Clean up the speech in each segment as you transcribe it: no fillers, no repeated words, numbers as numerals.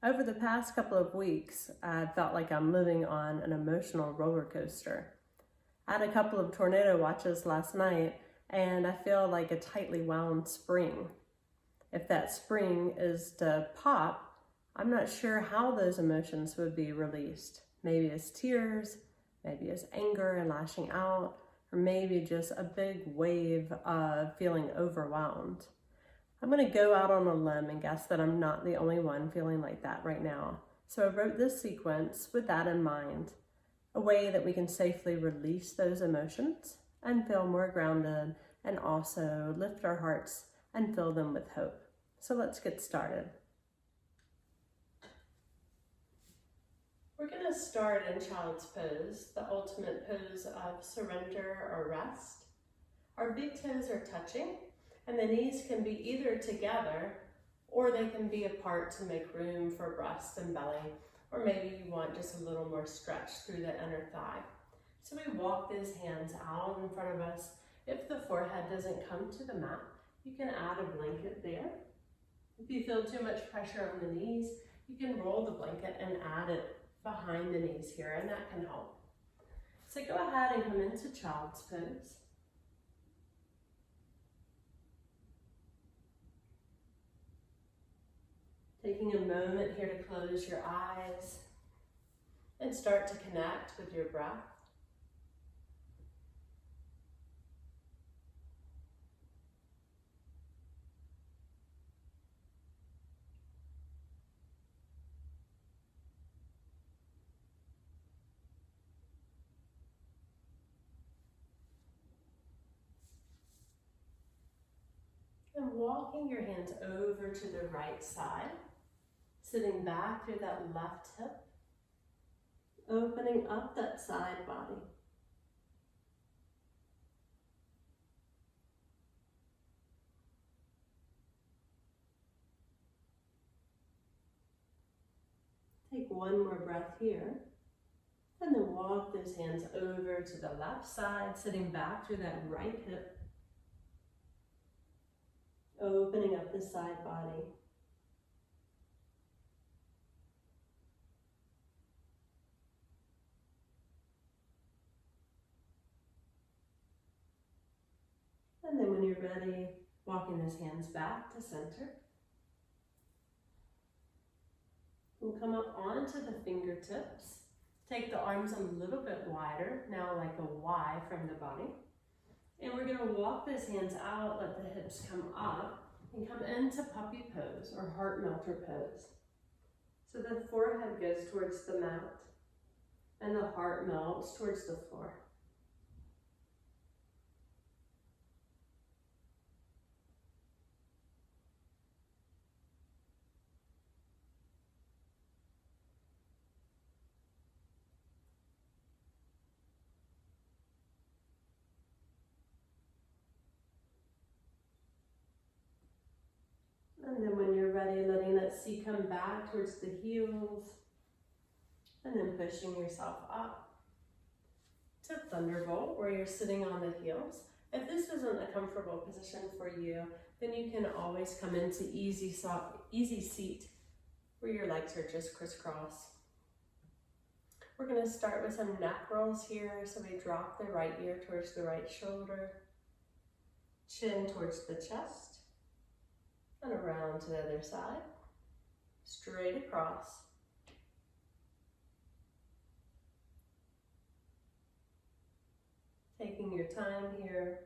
Over the past couple of weeks, I felt like I'm living on an emotional roller coaster. I had a couple of tornado watches last night, and I feel like a tightly wound spring. If that spring is to pop, I'm not sure how those emotions would be released. Maybe as tears, maybe as anger and lashing out, or maybe just a big wave of feeling overwhelmed. I'm going to go out on a limb and guess that I'm not the only one feeling like that right now. So I wrote this sequence with that in mind, a way that we can safely release those emotions and feel more grounded and also lift our hearts and fill them with hope. So let's get started. We're going to start in child's pose, the ultimate pose of surrender or rest. Our big toes are touching, and the knees can be either together or they can be apart to make room for breast and belly, or maybe you want just a little more stretch through the inner thigh. So we walk those hands out in front of us. If the forehead doesn't come to the mat, you can add a blanket there. If you feel too much pressure on the knees, you can roll the blanket and add it behind the knees here, and that can help. So go ahead and come into child's pose. Taking a moment here to close your eyes and start to connect with your breath. And walking your hands over to the right side, sitting back through that left hip, opening up that side body. Take one more breath here, and then walk those hands over to the left side, sitting back through that right hip, opening up the side body. And then when you're ready, walking those hands back to center. We'll come up onto the fingertips. Take the arms a little bit wider, now like a Y from the body. And we're going to walk those hands out, let the hips come up, and come into puppy pose or heart melter pose. So the forehead goes towards the mat, and the heart melts towards the floor. And then when you're ready, letting that C come back towards the heels, and then pushing yourself up to Thunderbolt, where you're sitting on the heels. If this isn't a comfortable position for you, then you can always come into easy seat, where your legs are just crisscross. We're going to start with some neck rolls here, so we drop the right ear towards the right shoulder, chin towards the chest, and around to the other side, straight across. Taking your time here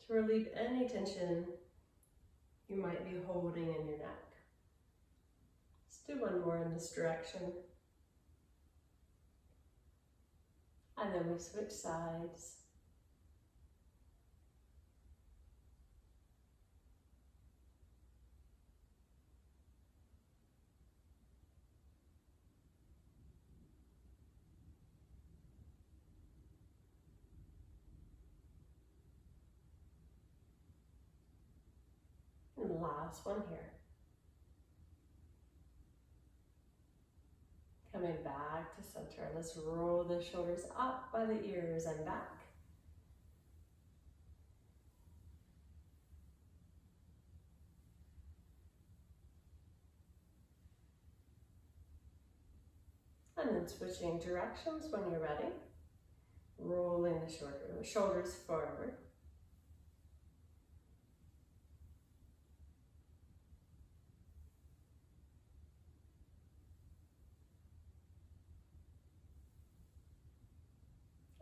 to relieve any tension you might be holding in your neck. Let's do one more in this direction. And then we switch sides. And last one here. Coming back to center. Let's roll the shoulders up by the ears and back. And then switching directions when you're ready. Rolling the shoulders forward.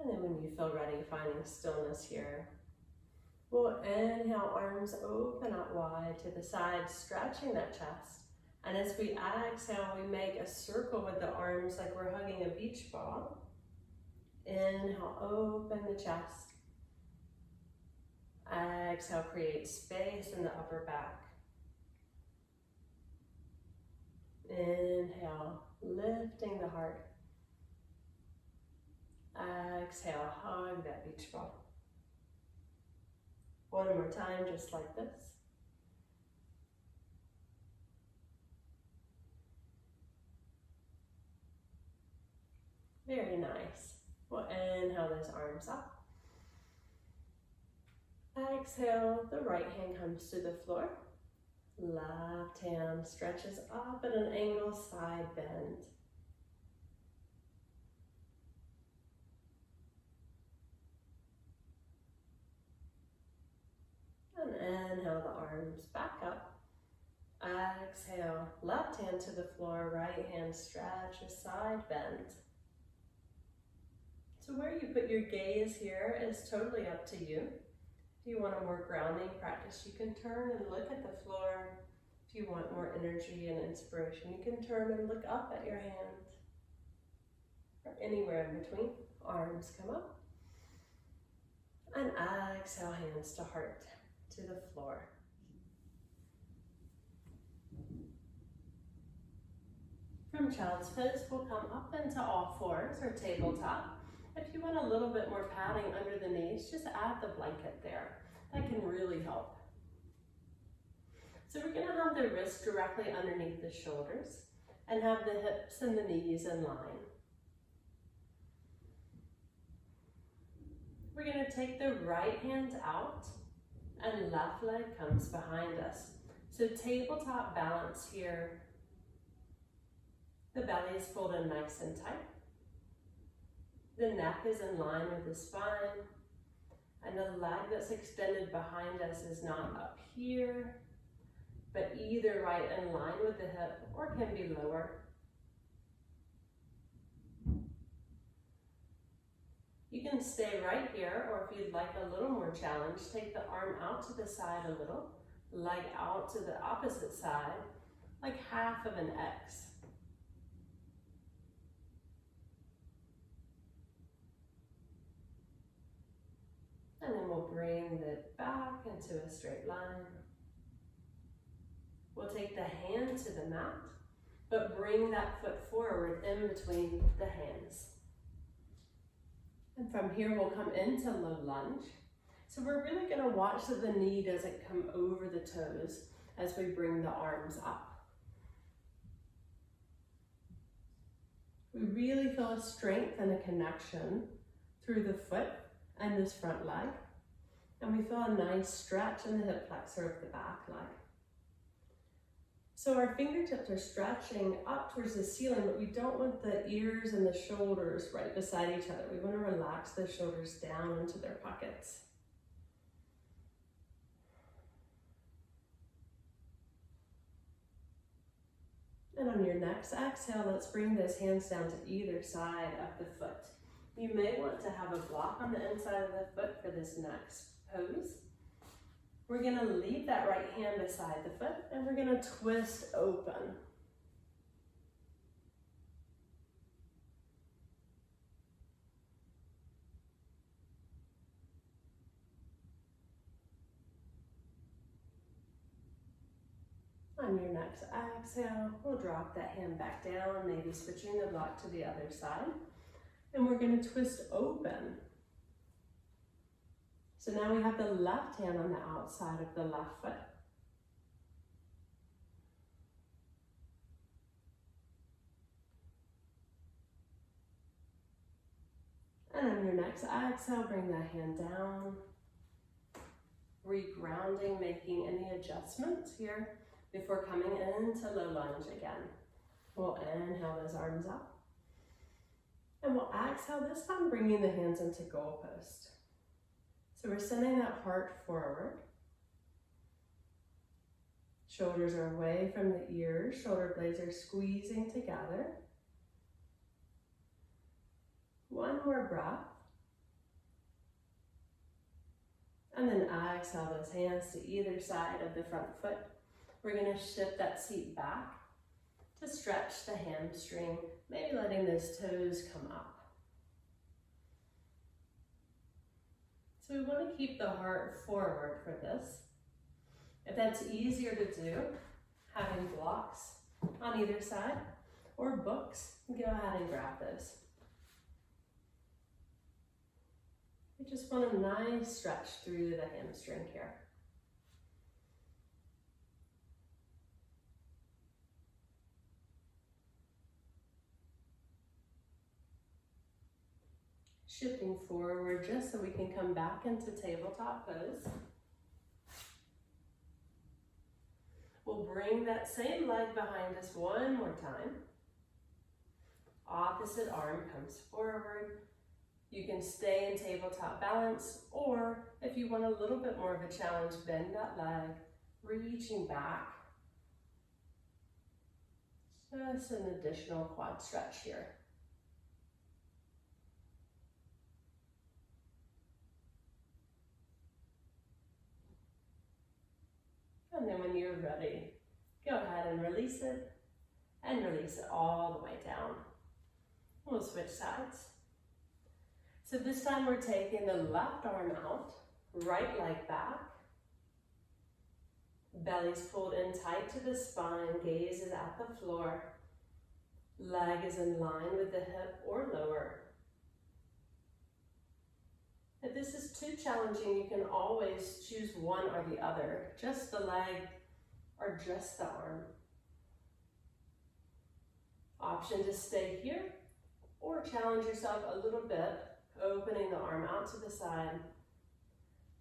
And then when you feel ready, finding stillness here. We'll inhale, arms open up wide to the side, stretching that chest. And as we exhale, we make a circle with the arms like we're hugging a beach ball. Inhale, open the chest. Exhale, create space in the upper back. Inhale, lifting the heart. Exhale, hug that beach ball. One more time, just like this. Very nice. We'll inhale those arms up. Exhale, the right hand comes to the floor. Left hand stretches up at an angle, side bend. And inhale the arms back up. Exhale, left hand to the floor, right hand stretches, side bend. So where you put your gaze here is totally up to you. If you want a more grounding practice, you can turn and look at the floor. If you want more energy and inspiration, you can turn and look up at your hand. Or anywhere in between. Arms come up. And exhale, hands to heart, to the floor. From child's pose, we'll come up into all fours or tabletop. If you want a little bit more padding under the knees, just add the blanket there. That can really help. So we're going to have the wrists directly underneath the shoulders and have the hips and the knees in line. We're going to take the right hand out and left leg comes behind us. So tabletop balance here. The belly is pulled in nice and tight. The neck is in line with the spine, and the leg that's extended behind us is not up here, but either right in line with the hip or can be lower. You can stay right here, or if you'd like a little more challenge, take the arm out to the side a little, leg out to the opposite side, like half of an X. And then we'll bring it back into a straight line. We'll take the hand to the mat, but bring that foot forward in between the hands. And from here, we'll come into low lunge. So we're really gonna watch that the knee doesn't come over the toes as we bring the arms up. We really feel a strength and a connection through the foot and this front leg. And we feel a nice stretch in the hip flexor of the back leg. So our fingertips are stretching up towards the ceiling, but we don't want the ears and the shoulders right beside each other. We want to relax the shoulders down into their pockets. And on your next exhale, let's bring those hands down to either side of the foot. You may want to have a block on the inside of the foot for this next pose. We're going to leave that right hand beside the foot and we're going to twist open. On your next exhale, we'll drop that hand back down, maybe switching the block to the other side. And we're going to twist open. So now we have the left hand on the outside of the left foot. And on your next exhale, bring that hand down. Regrounding, making any adjustments here before coming into low lunge again. We'll inhale those arms up. And we'll exhale, this time bringing the hands into goalpost. So we're sending that heart forward. Shoulders are away from the ears, shoulder blades are squeezing together. One more breath. And then exhale those hands to either side of the front foot. We're going to shift that seat back to stretch the hamstring, maybe letting those toes come up. So we want to keep the heart forward for this. If that's easier to do, having blocks on either side or books, go ahead and grab those. We just want a nice stretch through the hamstring here. Shifting forward just so we can come back into tabletop pose. We'll bring that same leg behind us one more time. Opposite arm comes forward. You can stay in tabletop balance, or if you want a little bit more of a challenge, bend that leg, reaching back. Just an additional quad stretch here. And then when you're ready, go ahead and release it all the way down. We'll switch sides. So this time we're taking the left arm out, right leg back. Belly's pulled in tight to the spine, gaze is at the floor. Leg is in line with the hip or lower. If this is too challenging, you can always choose one or the other, just the leg or just the arm. Option to stay here or challenge yourself a little bit, opening the arm out to the side,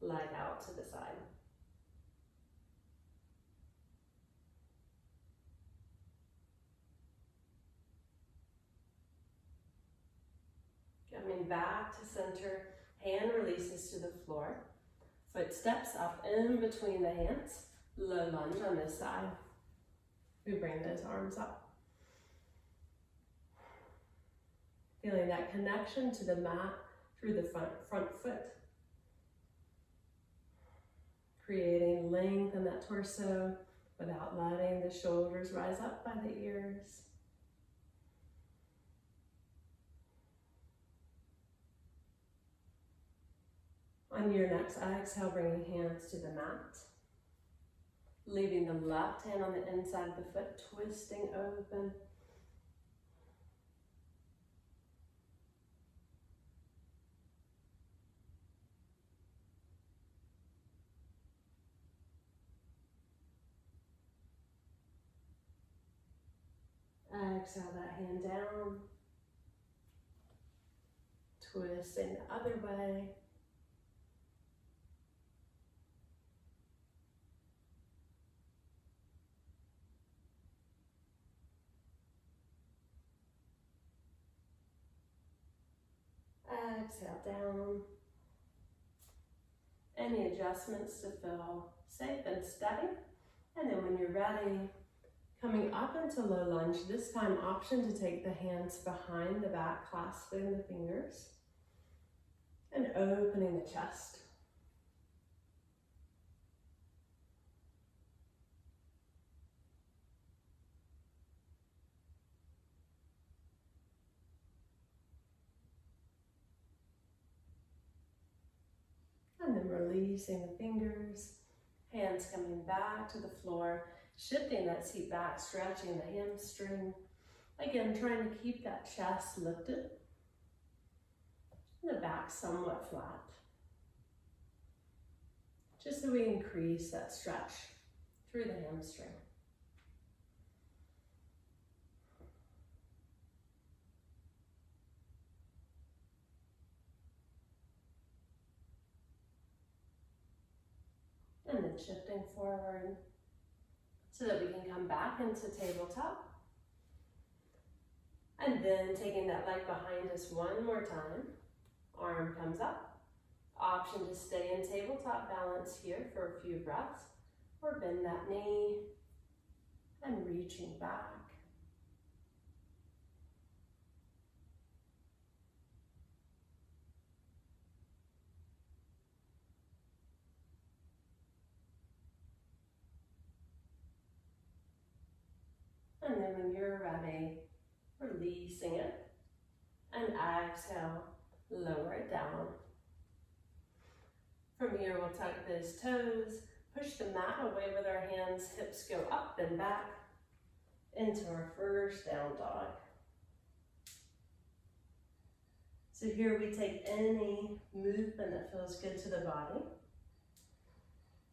leg out to the side. Coming back to center, hand releases to the floor. Foot steps up in between the hands. Low lunge on this side. We bring those arms up. Feeling that connection to the mat through the front foot. Creating length in that torso without letting the shoulders rise up by the ears. On your next exhale, bringing hands to the mat. Leaving the left hand on the inside of the foot, twisting open. Exhale that hand down. Twisting the other way. Exhale down. Any adjustments to feel safe and steady. And then when you're ready, coming up into low lunge, this time option to take the hands behind the back, clasping the fingers, and opening the chest. And then releasing the fingers, hands coming back to the floor, shifting that seat back, stretching the hamstring. Again, trying to keep that chest lifted and the back somewhat flat. Just so we increase that stretch through the hamstring. And then shifting forward so that we can come back into tabletop. And then taking that leg behind us one more time. Arm comes up. Option to stay in tabletop balance here for a few breaths, or bend that knee and reaching back. And then when you're ready, releasing it, and exhale, lower it down. From here, we'll tuck those toes, push the mat away with our hands, hips go up and back into our first down dog. So here we take any movement that feels good to the body,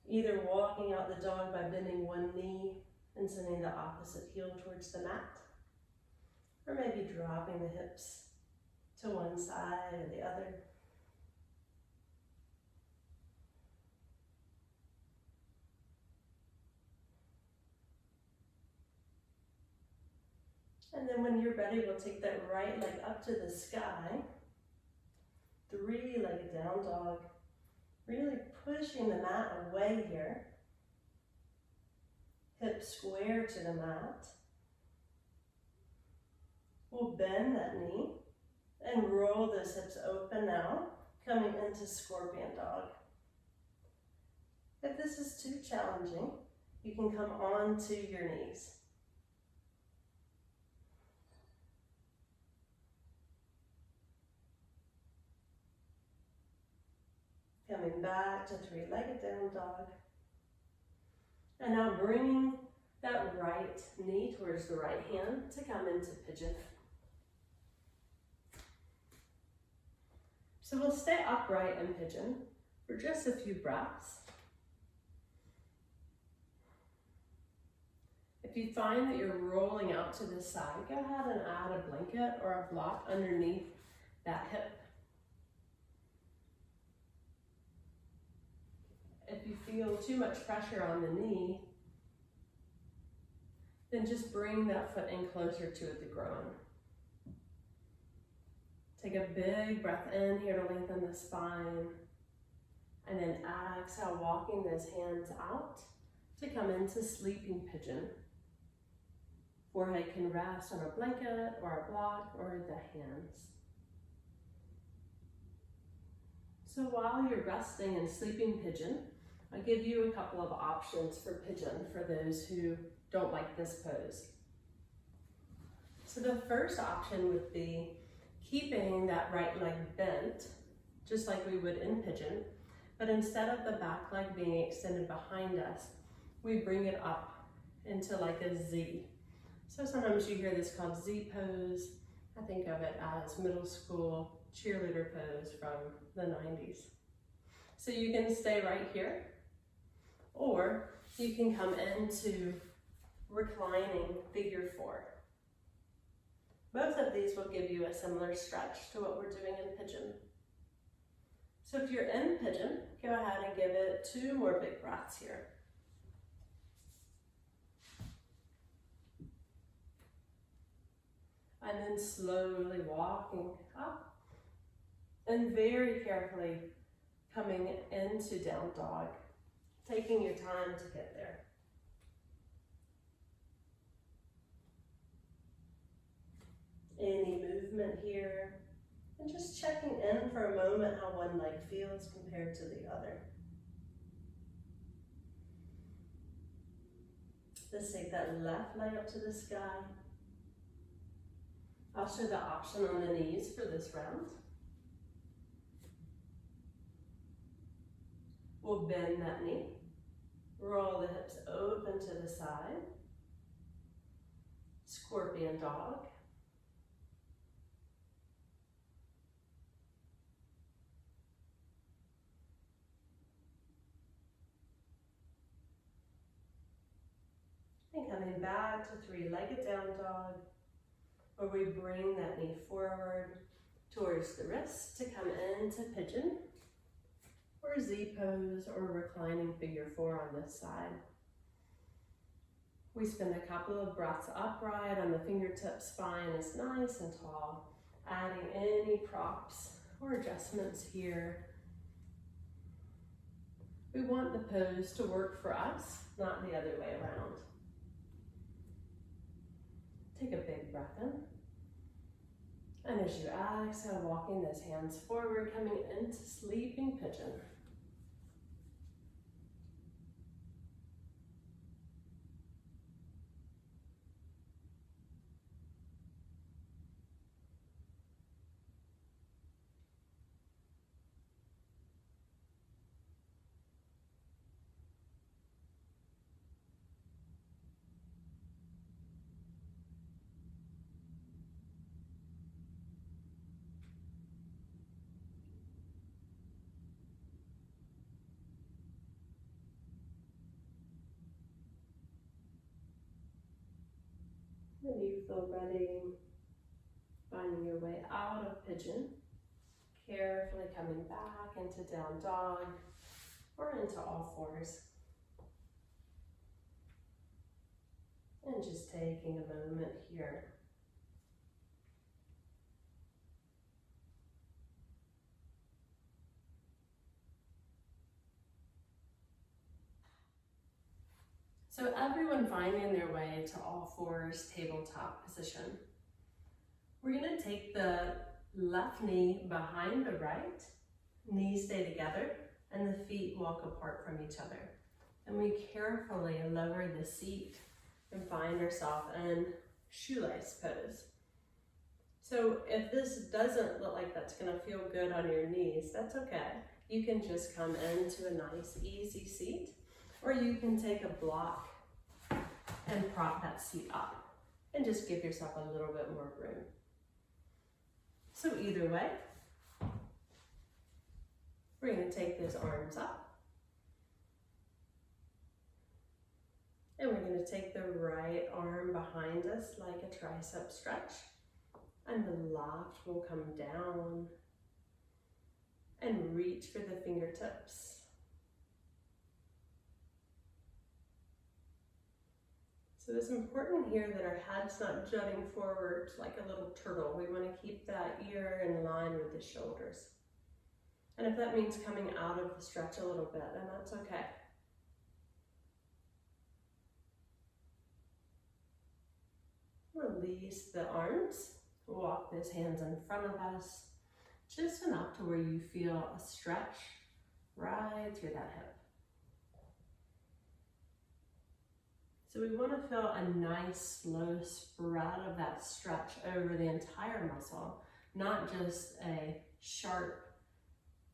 either walking out the dog by bending one knee and sending the opposite heel towards the mat, or maybe dropping the hips to one side or the other. And then when you're ready, we'll take that right leg up to the sky, three-legged down dog, really pushing the mat away here. Hips square to the mat. We'll bend that knee and roll those hips open now, coming into scorpion dog. If this is too challenging, you can come onto your knees. Coming back to three-legged down dog. And now bringing that right knee towards the right hand to come into pigeon. So we'll stay upright in pigeon for just a few breaths. If you find that you're rolling out to the side, go ahead and add a blanket or a block underneath that hip. If you feel too much pressure on the knee, then just bring that foot in closer to the groin. Take a big breath in here to lengthen the spine, and then exhale, walking those hands out to come into sleeping pigeon. Forehead can rest on a blanket or a block or the hands. So while you're resting in sleeping pigeon, I'll give you a couple of options for pigeon for those who don't like this pose. So the first option would be keeping that right leg bent, just like we would in pigeon, but instead of the back leg being extended behind us, we bring it up into like a Z. So sometimes you hear this called Z pose. I think of it as middle school cheerleader pose from the 90s. So you can stay right here, or you can come into reclining figure four. Both of these will give you a similar stretch to what we're doing in pigeon. So if you're in pigeon, go ahead and give it 2 more big breaths here. And then slowly walking up and very carefully coming into down dog, taking your time to get there. Any movement here, and just checking in for a moment how one leg feels compared to the other. Let's take that left leg up to the sky. I'll show the option on the knees for this round. We'll bend that knee, roll the hips open to the side, scorpion dog. And coming back to three-legged down dog, where we bring that knee forward towards the wrist to come into pigeon, or Z pose, or reclining figure four on this side. We spend a couple of breaths upright on the fingertip spine is nice and tall, adding any props or adjustments here. We want the pose to work for us, not the other way around. Take a big breath in. And as you exhale, walking those hands forward, coming into sleeping pigeon. When you feel ready, finding your way out of pigeon, carefully coming back into down dog or into all fours. And just taking a moment here. So everyone finding their way to all fours, tabletop position. We're gonna take the left knee behind the right, knees stay together, and the feet walk apart from each other. And we carefully lower the seat and find ourselves in shoelace pose. So if this doesn't look like that's gonna feel good on your knees, that's okay. You can just come into a nice, easy seat, or you can take a block and prop that seat up and just give yourself a little bit more room. So either way, we're gonna take those arms up and we're gonna take the right arm behind us like a tricep stretch, and the left will come down and reach for the fingertips. So it's important here that our head's not jutting forward like a little turtle. We want to keep that ear in line with the shoulders. And if that means coming out of the stretch a little bit, then that's okay. Release the arms. Walk those hands in front of us, just enough to where you feel a stretch right through that hip. So we want to feel a nice slow spread of that stretch over the entire muscle, not just a sharp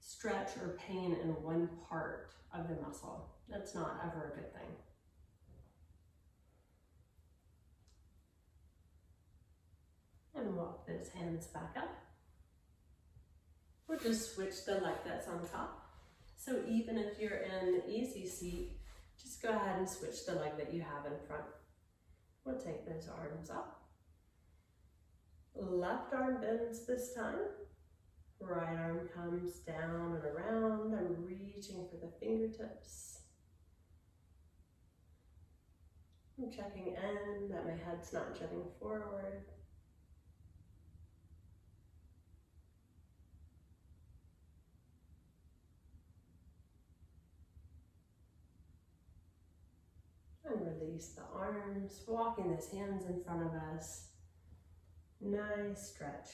stretch or pain in one part of the muscle. That's not ever a good thing. And walk those hands back up. We'll just switch the leg that's on top. So even if you're in easy seat, just go ahead and switch the leg that you have in front. We'll take those arms up. Left arm bends this time. Right arm comes down and around. I'm reaching for the fingertips. I'm checking in that my head's not jutting forward. And release the arms, walking those hands in front of us. Nice stretch.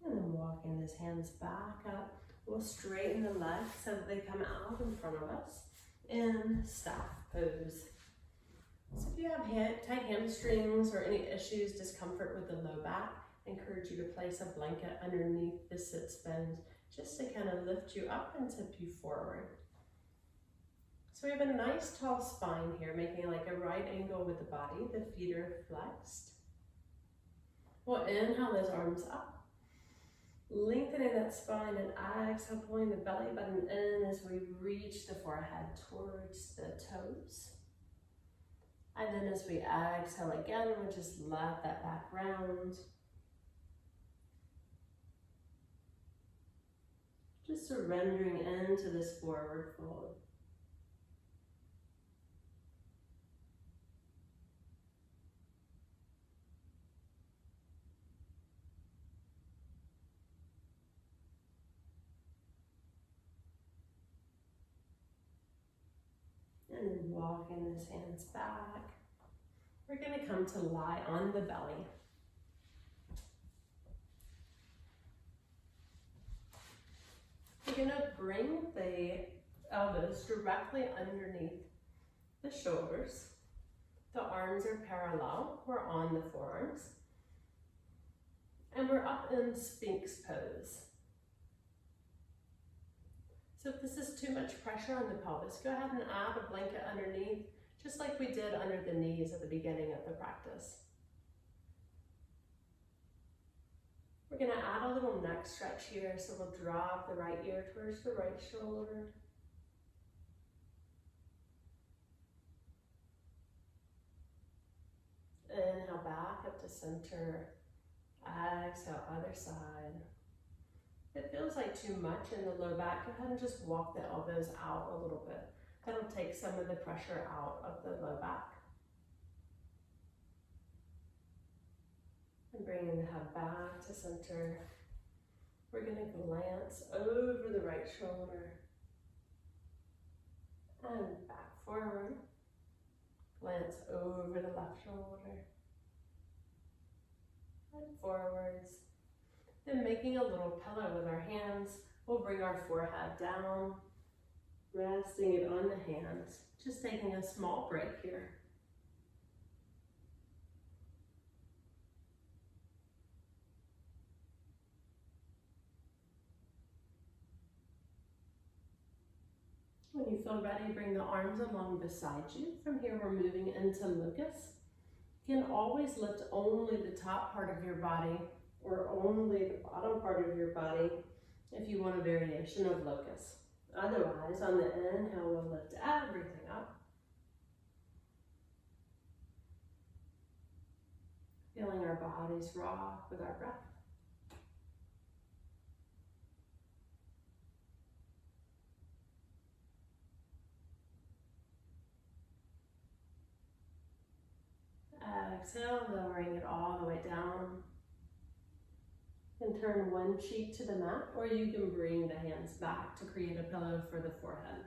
And then walking those hands back up. We'll straighten the legs so that they come out in front of us in staff pose. So if you have tight hamstrings or any issues, discomfort with the low back, I encourage you to place a blanket underneath the sits bones just to kind of lift you up and tip you forward. So we have a nice tall spine here, making like a right angle with the body. The feet are flexed. We'll inhale those arms up, lengthening that spine, and exhale, pulling the belly button in as we reach the forehead towards the toes. And then as we exhale again, we just let that back round. Just surrendering into this forward fold. And then walking those hands back. We're going to come to lie on the belly. We're going to bring the elbows directly underneath the shoulders. The arms are parallel. We're on the forearms. And we're up in Sphinx pose. So if this is too much pressure on the pelvis, go ahead and add a blanket underneath, just like we did under the knees at the beginning of the practice. We're going to add a little neck stretch here, so we'll drop the right ear towards the right shoulder. Inhale back up to center. Exhale, other side. If it feels like too much in the low back, go ahead and just walk the elbows out a little bit. That'll take some of the pressure out of the low back. And bringing the head back to center. We're going to glance over the right shoulder. And back forward. Glance over the left shoulder. And forwards. Then making a little pillow with our hands, we'll bring our forehead down, resting it on the hands, just taking a small break here. When you feel ready, bring the arms along beside you. From here, we're moving into locust. You can always lift only the top part of your body or only the bottom part of your body if you want a variation of locust. Otherwise, on the inhale, we'll lift everything up. Feeling our bodies rock with our breath. Exhale, lowering it all the way down. You can turn one cheek to the mat, or you can bring the hands back to create a pillow for the forehead.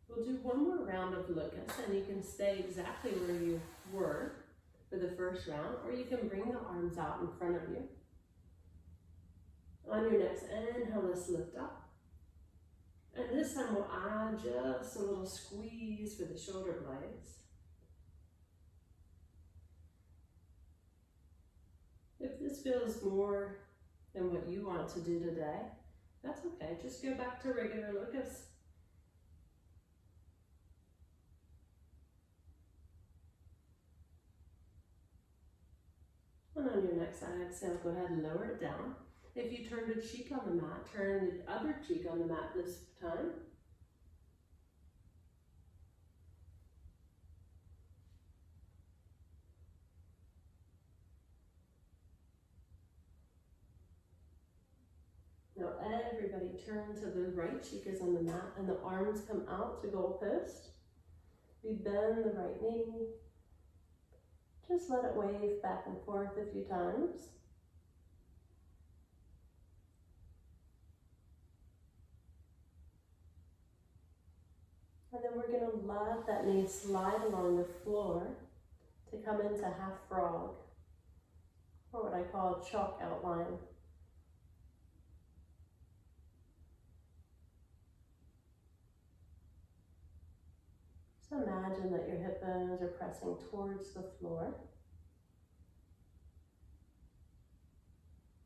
We'll do one more round of locust, and you can stay exactly where you were for the first round, or you can bring the arms out in front of you. On your next inhale, let's lift up. And this time we'll add just a little squeeze for the shoulder blades. If this feels more than what you want to do today, that's okay. Just go back to regular locust. And on your next exhale, go ahead and lower it down. If you turned a cheek on the mat, turn the other cheek on the mat this time. Now everybody turn to the right cheek is on the mat and the arms come out to goalpost. We bend the right knee. Just let it wave back and forth a few times. And then we're going to let that knee slide along the floor to come into half frog, or what I call a chalk outline. So imagine that your hip bones are pressing towards the floor,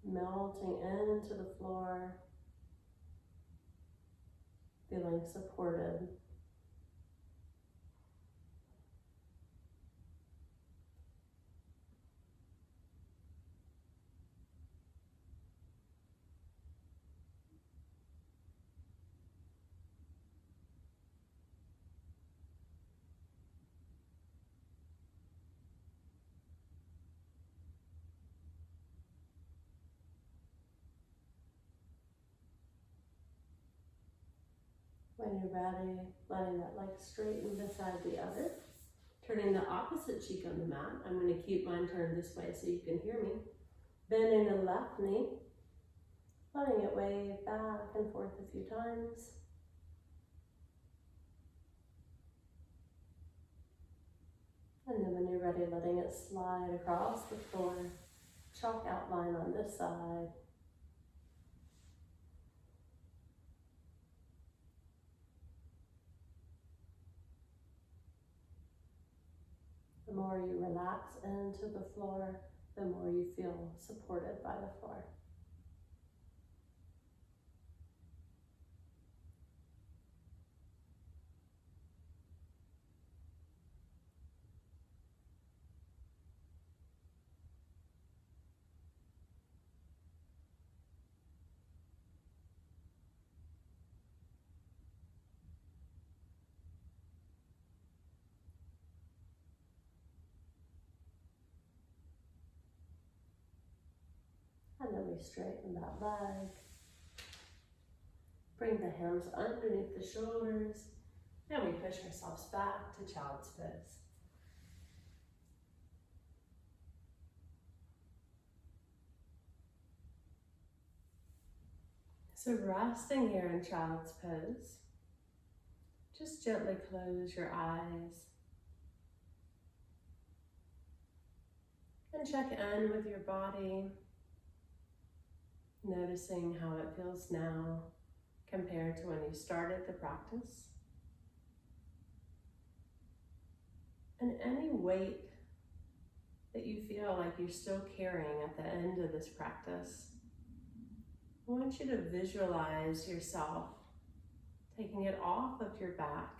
melting into the floor, feeling supported. you're ready, letting that leg straighten beside the other. Turning the opposite cheek on the mat. I'm going to keep mine turned this way so you can hear me. Bending the left knee, letting it wave back and forth a few times. And then when you're ready, letting it slide across the floor. Chalk outline on this side. The more you relax into the floor, the more you feel supported by the floor. And then we straighten that leg. Bring the hands underneath the shoulders, and we push ourselves back to child's pose. So resting here in child's pose, just gently close your eyes and check in with your body, noticing how it feels now compared to when you started the practice. And any weight that you feel like you're still carrying at the end of this practice, I want you to visualize yourself taking it off of your back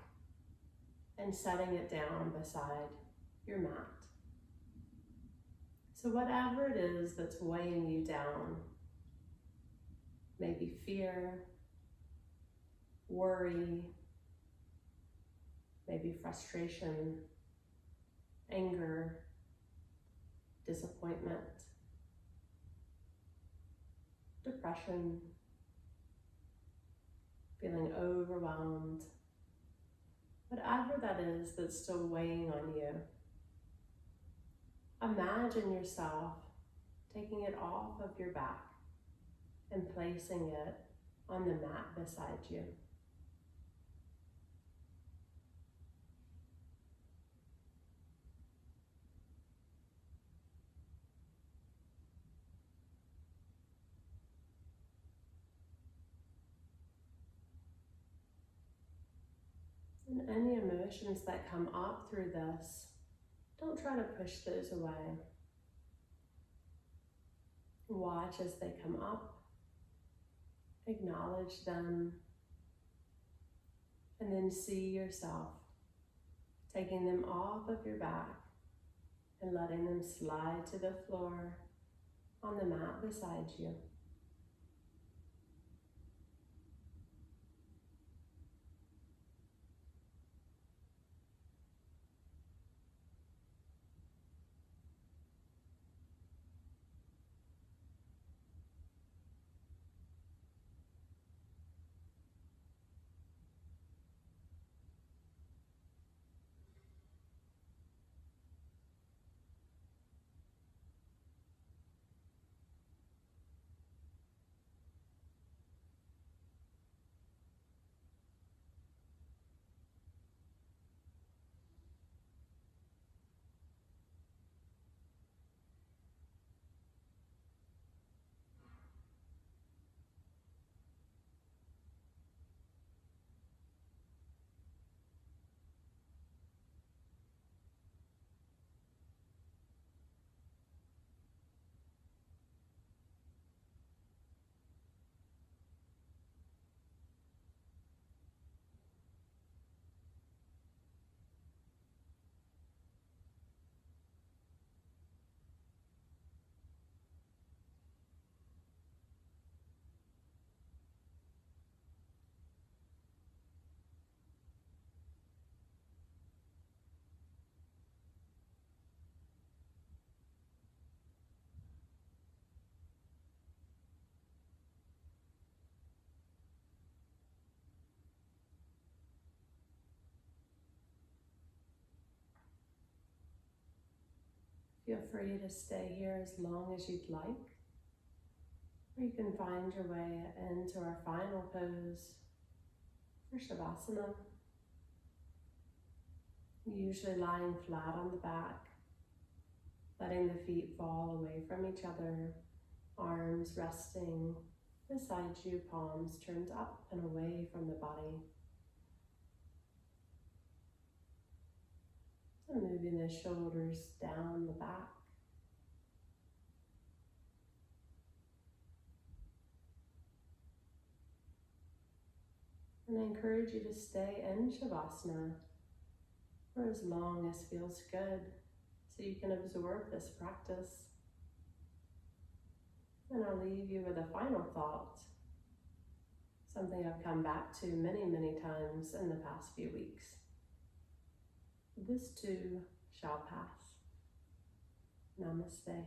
and setting it down beside your mat. So whatever it is that's weighing you down, maybe fear, worry, maybe frustration, anger, disappointment, depression, feeling overwhelmed, whatever that is that's still weighing on you, imagine yourself taking it off of your back and placing it on the mat beside you. And any emotions that come up through this, don't try to push those away. Watch as they come up, acknowledge them, and then see yourself taking them off of your back and letting them slide to the floor on the mat beside you. Feel free to stay here as long as you'd like, or you can find your way into our final pose for Shavasana. Usually lying flat on the back, letting the feet fall away from each other, arms resting beside you, palms turned up and away from the body. And moving the shoulders down the back. And I encourage you to stay in Shavasana for as long as feels good, so you can absorb this practice. And I'll leave you with a final thought, something I've come back to many, many times in the past few weeks. This too shall pass. Namaste.